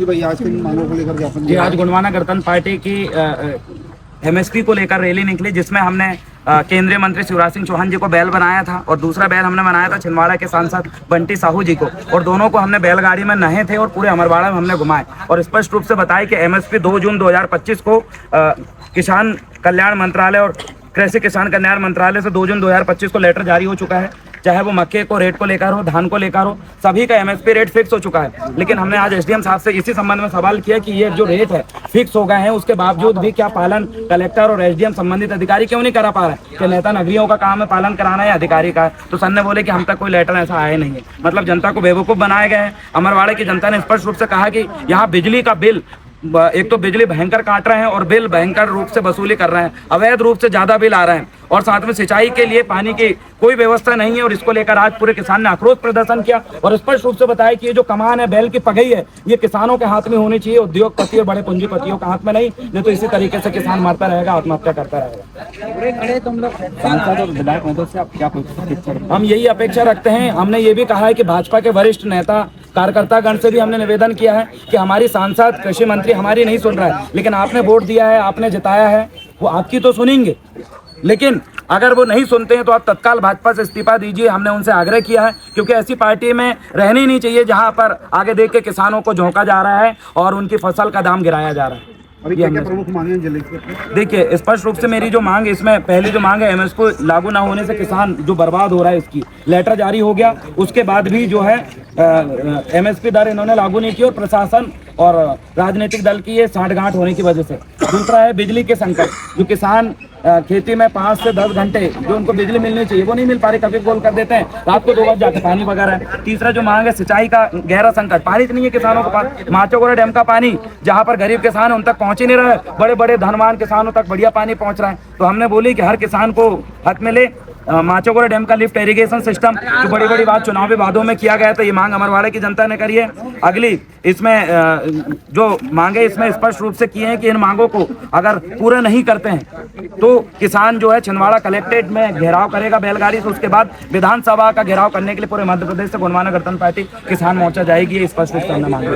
जी भाई, आज किन मांगों को लेकर ज्ञापन जी, आज गोंडवाना गणतंत्र पार्टी की एमएसपी को लेकर रैली निकली, जिसमें हमने केंद्रीय मंत्री शिवराज सिंह चौहान जी को बैल बनाया था और दूसरा बैल हमने बनाया था छिंदवाड़ा के सांसद बंटी साहू जी को, और दोनों को हमने बैलगाड़ी में नहे थे और पूरे अमरवाड़ा में हमने घुमाए और स्पष्ट रूप से बताया कि एमएसपी 2 जून 2025 को किसान कल्याण मंत्रालय और कृषि किसान कल्याण मंत्रालय से 2 जून 2025 को लेटर जारी हो चुका है। चाहे वो मक्के को रेट को लेकर हो, धान को लेकर हो, सभी का एमएसपी रेट फिक्स हो चुका है। लेकिन हमने आज एसडीएम साहब से इसी संबंध में सवाल किया कि ये जो रेट है फिक्स हो गए हैं, उसके बावजूद भी क्या पालन कलेक्टर और एसडीएम संबंधित अधिकारी क्यों नहीं करा पा रहे हैं? कि नेता नगरियों का काम है पालन कराना या अधिकारी का है? तो सर ने बोले कि हम तक कोई लेटर ऐसा आया नहीं है। मतलब जनता को बेवकूफ़ बनाए गए हैं। अमरवाड़े की जनता ने स्पष्ट रूप से कहा कि यहाँ बिजली का बिल, एक तो बिजली भयंकर काट रहे हैं और बिल भयंकर रूप से वसूली कर रहे हैं, अवैध रूप से ज्यादा बिल आ रहे हैं, और साथ में सिंचाई के लिए पानी की कोई व्यवस्था नहीं है। और इसको लेकर आज पूरे किसान ने आक्रोश प्रदर्शन किया और स्पष्ट रूप से बताया कि ये जो कमान है, बैल की पगई है, ये किसानों के हाथ में होनी चाहिए, उद्योगपति और बड़े पूंजीपतियों के हाथ में नहीं तो इसी तरीके से किसान मरता रहेगा, आत्महत्या करता रहेगा। हम यही अपेक्षा रखते हैं। हमने ये भी कहा है कि भाजपा के वरिष्ठ नेता कार्यकर्तागण से भी हमने निवेदन किया है कि हमारी सांसद कृषि मंत्री हमारी नहीं सुन रहा है, लेकिन आपने वोट दिया है, आपने जिताया है, वो आपकी तो सुनेंगे, लेकिन अगर वो नहीं सुनते हैं तो आप तत्काल भाजपा से इस्तीफा दीजिए। हमने उनसे आग्रह किया है, क्योंकि ऐसी पार्टी में रहनी नहीं चाहिए जहां पर आगे देख के किसानों को झोंका जा रहा है और उनकी फसल का दाम गिराया जा रहा है। क्या प्रमुख मांगे हैं? देखिए, स्पष्ट रूप से मेरी जो मांग, इसमें पहली जो मांग है, एमएसपी लागू ना होने से किसान जो बर्बाद हो रहा है, इसकी लेटर जारी हो गया, उसके बाद भी जो है एमएसपी दर इन्होंने लागू नहीं की और प्रशासन और राजनीतिक दल की ये साठगांठ होने की वजह से। दूसरा है बिजली के संकट, जो किसान खेती में 5 से 10 घंटे जो उनको बिजली मिलनी चाहिए वो नहीं मिल पा रही, कभी गोल कर देते हैं, रात को 2 बजे जाके पानी वगैरह है। तीसरा जो मांग है सिंचाई का गहरा संकट, पानी नहीं है किसानों के पास। माचोगोरा डैम का पानी जहां पर गरीब किसान है उन तक पहुंच ही नहीं रहा है, बड़े बड़े धनवान किसानों तक बढ़िया पानी पहुंच रहा है। तो हमने बोली कि हर किसान को हक मिले। माचोगोरा डैम का लिफ्ट इरिगेशन सिस्टम, जो बड़ी बड़ी बात चुनावी वादों में किया गया था, ये मांग अमरवाड़े की जनता ने करी है। अगली इसमें जो मांगे इसमें स्पष्ट रूप से किए हैं कि इन मांगों को अगर पूरे नहीं करते हैं तो किसान जो है छिंदवाड़ा कलेक्ट्रेट में घेराव करेगा बैलगाड़ी से, उसके बाद विधानसभा का घेराव करने के लिए पूरे मध्य प्रदेश से गोंडवाना गणतंत्र पार्टी किसान मोर्चा जाएगी। स्पष्ट रूप से हमने मांगे।